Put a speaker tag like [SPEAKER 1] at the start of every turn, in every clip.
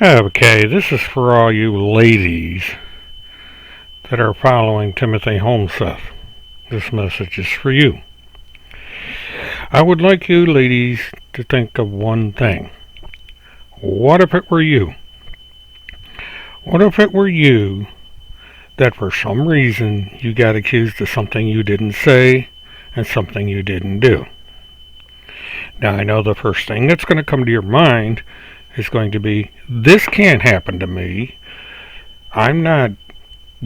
[SPEAKER 1] Okay, this is for all you ladies that are following Timothy HOLMSETH. This message is for you. I would like you ladies to think of one thing. What if it were you? What if it were you that for some reason you got accused of something you didn't say and something you didn't do? Now I know the first thing that's going to come to your mind is going to be, this can't happen to me. I'm not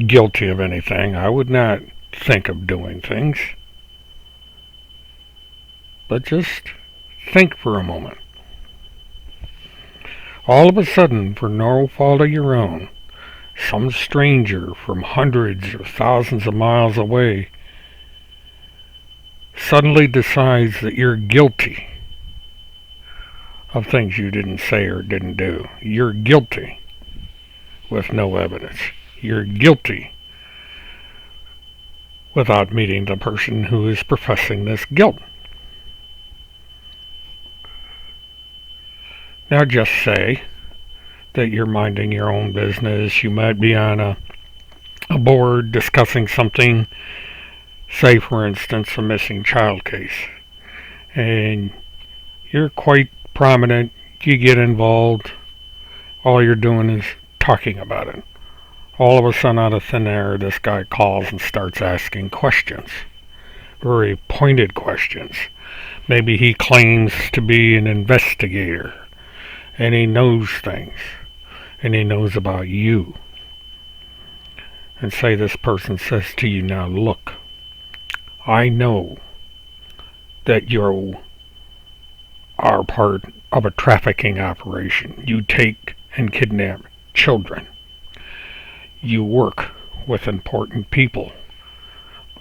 [SPEAKER 1] guilty of anything. I would not think of doing things. But just think for a moment. All of a sudden, for no fault of your own, some stranger from hundreds or thousands of miles away suddenly decides that you're guilty of things you didn't say or didn't do. You're guilty with no evidence. You're guilty without meeting the person who is professing this guilt. Now just say that you're minding your own business. You might be on a board discussing something, say for instance a missing child case, and you're quite prominent, you get involved, all you're doing is talking about it. All of a sudden, out of thin air, this guy calls and starts asking questions, very pointed questions. Maybe he claims to be an investigator, and he knows things, and he knows about you. And say this person says to you, now look, I know that you are part of a trafficking operation. You take and kidnap children. You work with important people,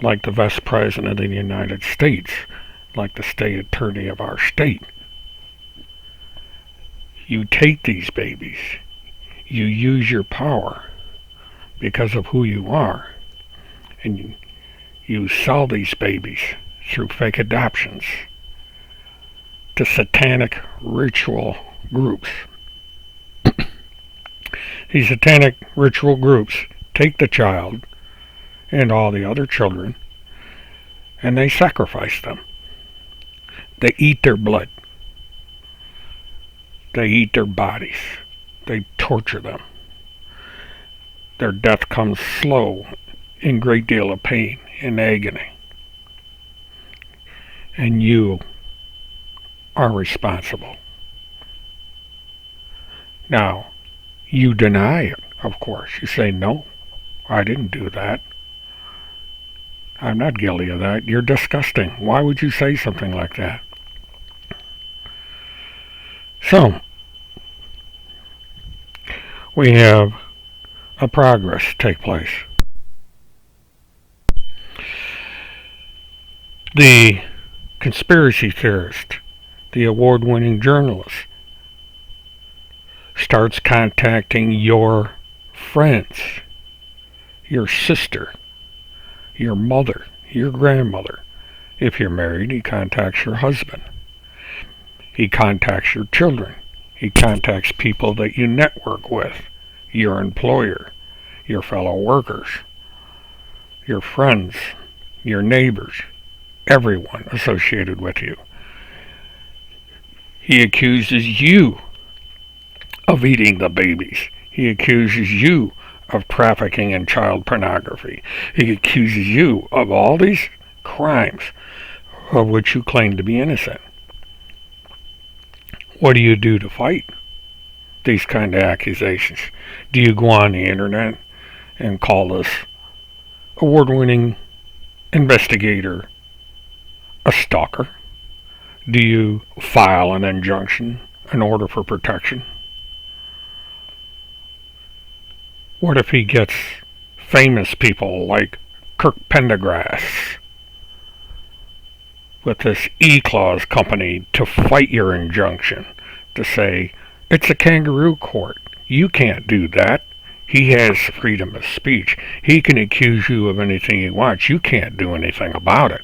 [SPEAKER 1] like the Vice President of the United States, like the state attorney of our state. You take these babies. You use your power because of who you are, and you sell these babies through fake adoptions to satanic ritual groups. These satanic ritual groups take the child and all the other children and they sacrifice them. They eat their blood. They eat their bodies. They torture them. Their death comes slow, in great deal of pain and agony. And you are responsible. Now, you deny it, of course. You say, no, I didn't do that. I'm not guilty of that. You're disgusting. Why would you say something like that? So, we have a progress take place. The conspiracy theorist, the award-winning journalist, starts contacting your friends, your sister, your mother, your grandmother. If you're married, he contacts your husband. He contacts your children. He contacts people that you network with, your employer, your fellow workers, your friends, your neighbors, everyone associated with you. He accuses you of eating the babies. He accuses you of trafficking in child pornography. He accuses you of all these crimes of which you claim to be innocent. What do you do to fight these kind of accusations? Do you go on the internet and call this award-winning investigator a stalker? Do you file an injunction, an order for protection? What if he gets famous people like Kirk Pendergrass with this E-Clause company to fight your injunction, to say, it's a kangaroo court. You can't do that. He has freedom of speech. He can accuse you of anything he wants. You can't do anything about it.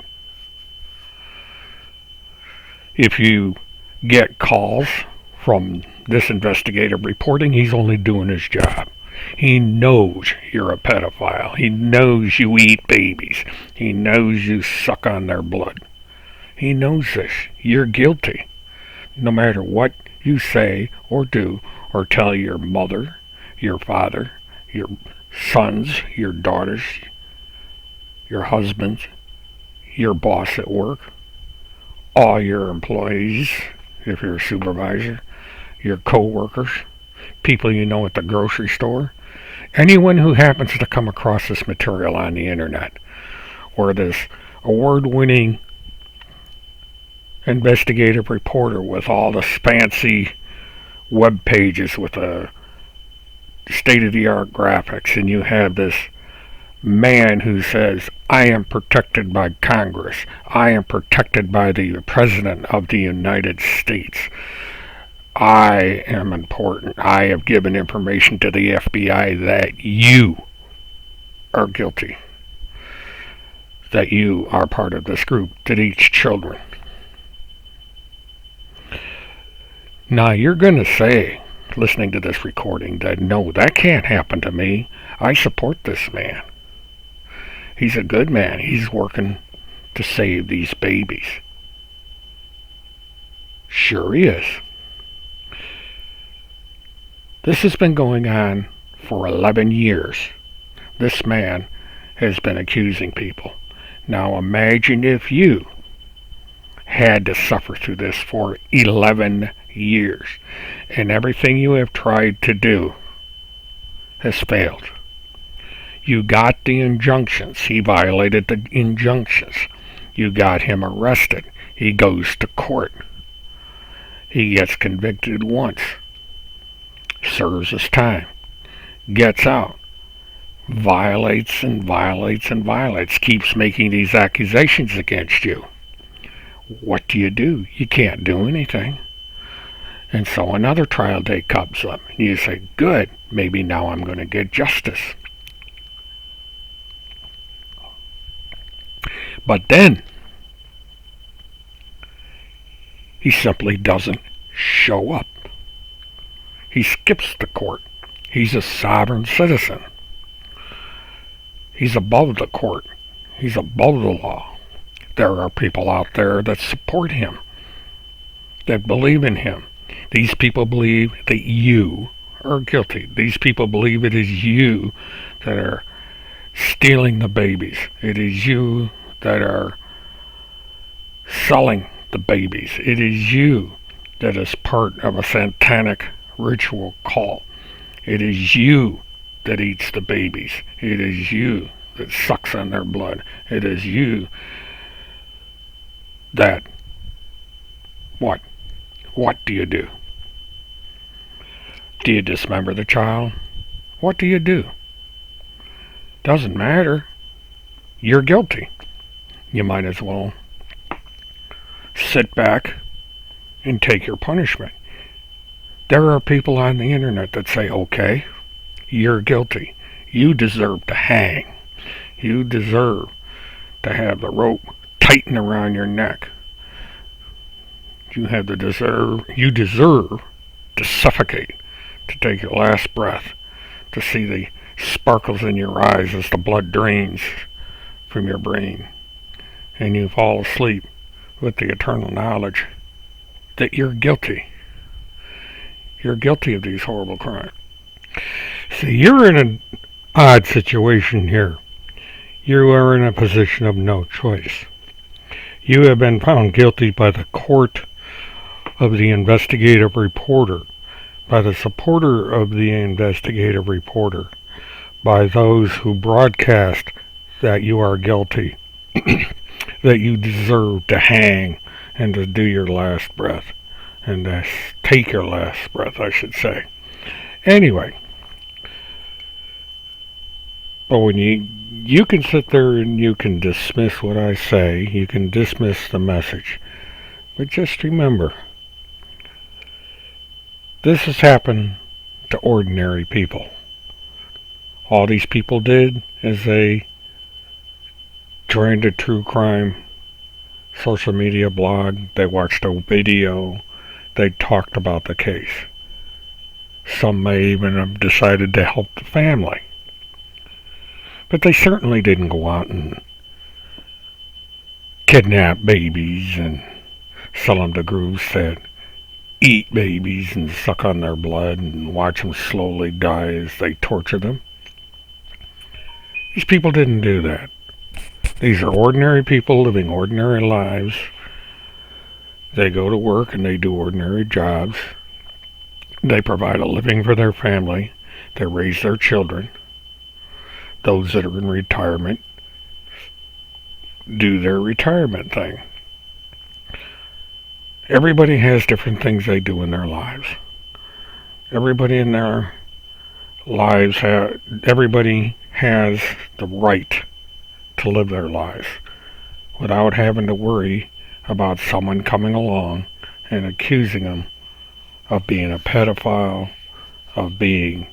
[SPEAKER 1] If you get calls from this investigative reporting, he's only doing his job. He knows you're a pedophile. He knows you eat babies. He knows you suck on their blood. He knows this. You're guilty. No matter what you say or do or tell your mother, your father, your sons, your daughters, your husbands, your boss at work, all your employees, if you're a supervisor, your co-workers, people you know at the grocery store, anyone who happens to come across this material on the internet, or this award-winning investigative reporter with all the fancy web pages with the state-of-the-art graphics, and you have this man who says, I am protected by Congress, I am protected by the President of the United States, I am important, I have given information to the FBI that you are guilty, that you are part of this group that eats children. Now you're going to say, listening to this recording, that no, that can't happen to me. I support this man. He's a good man. He's working to save these babies. Sure he is. This has been going on for 11 years. This man has been accusing people. Now imagine if you had to suffer through this for 11 years, and everything you have tried to do has failed. You got the injunctions. He violated the injunctions. You got him arrested. He goes to court. He gets convicted once. Serves his time. Gets out. Violates and violates and violates. Keeps making these accusations against you. What do? You can't do anything. And so another trial date comes up, and you say, good, maybe now I'm going to get justice. But then, he simply doesn't show up. He skips the court. He's a sovereign citizen. He's above the court. He's above the law. There are people out there that support him, that believe in him. These people believe that you are guilty. These people believe it is you that are stealing the babies. It is you that are selling the babies. It is you that is part of a satanic ritual cult. It is you that eats the babies. It is you that sucks on their blood. It is you that... What? What do you do? Do you dismember the child? What do you do? Doesn't matter. You're guilty. You might as well sit back and take your punishment. There are people on the internet that say, okay, you're guilty. You deserve to hang. You deserve to have the rope tightened around your neck. You deserve to suffocate, to take your last breath, to see the sparkles in your eyes as the blood drains from your brain, and you fall asleep with the eternal knowledge that you're guilty. You're guilty of these horrible crimes. See, you're in an odd situation here. You are in a position of no choice. You have been found guilty by the court of the investigative reporter, by the supporter of the investigative reporter, by those who broadcast that you are guilty, that you deserve to hang and to do your last breath, and to take your last breath, I should say. Anyway, but when you can sit there and you can dismiss what I say, you can dismiss the message, but just remember, this has happened to ordinary people. All these people did is they joined a true crime social media blog, they watched a video, they talked about the case. Some may even have decided to help the family. But they certainly didn't go out and kidnap babies and sell them to groups that eat babies and suck on their blood and watch them slowly die as they torture them. These people didn't do that. These are ordinary people living ordinary lives. They go to work and they do ordinary jobs. They provide a living for their family. They raise their children. Those that are in retirement do their retirement thing. Everybody has different things they do in their lives. Everybody in their lives everybody has the right to live their lives without having to worry about someone coming along and accusing them of being a pedophile, of being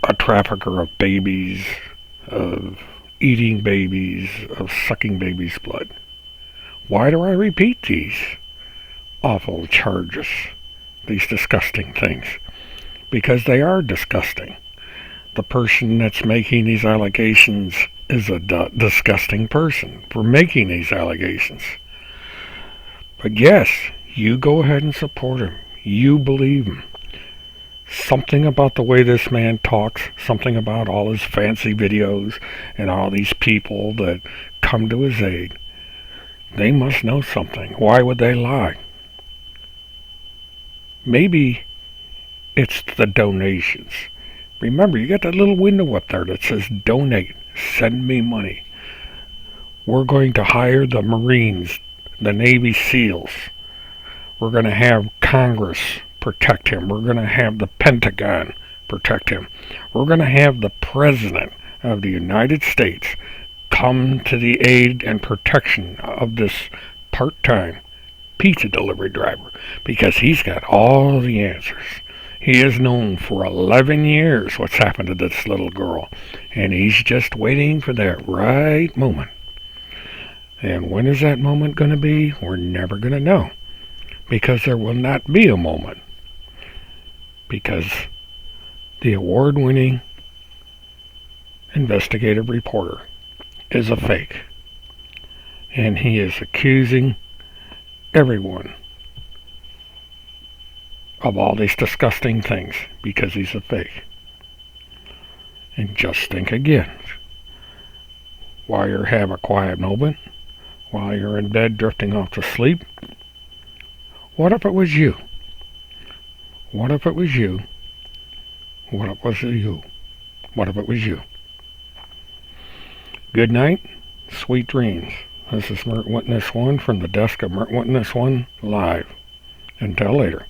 [SPEAKER 1] a trafficker of babies, of eating babies, of sucking babies' blood. Why do I repeat these awful charges, these disgusting things? Because they are disgusting. The person that's making these allegations is a disgusting person for making these allegations. But yes, you go ahead and support him. You believe him. Something about the way this man talks, something about all his fancy videos and all these people that come to his aid, they must know something. Why would they lie? Maybe it's the donations. Remember, you got that little window up there that says donate, send me money. We're going to hire the Marines, the Navy SEALs. We're going to have Congress protect him. We're going to have the Pentagon protect him. We're going to have the President of the United States come to the aid and protection of this part-time pizza delivery driver because he's got all the answers. He has known for 11 years what's happened to this little girl, and he's just waiting for that right moment. And when is that moment going to be? We're never going to know, because there will not be a moment, because the award-winning investigative reporter is a fake, and he is accusing everyone of all these disgusting things because he's a fake. And just think again, while you have a quiet moment, while you're in bed drifting off to sleep, what if it was you? What if it was you? What if it was you? What if it was you? Good night, sweet dreams. This is Mert Witness 1 from the desk of Mert Witness 1 Live. Until later.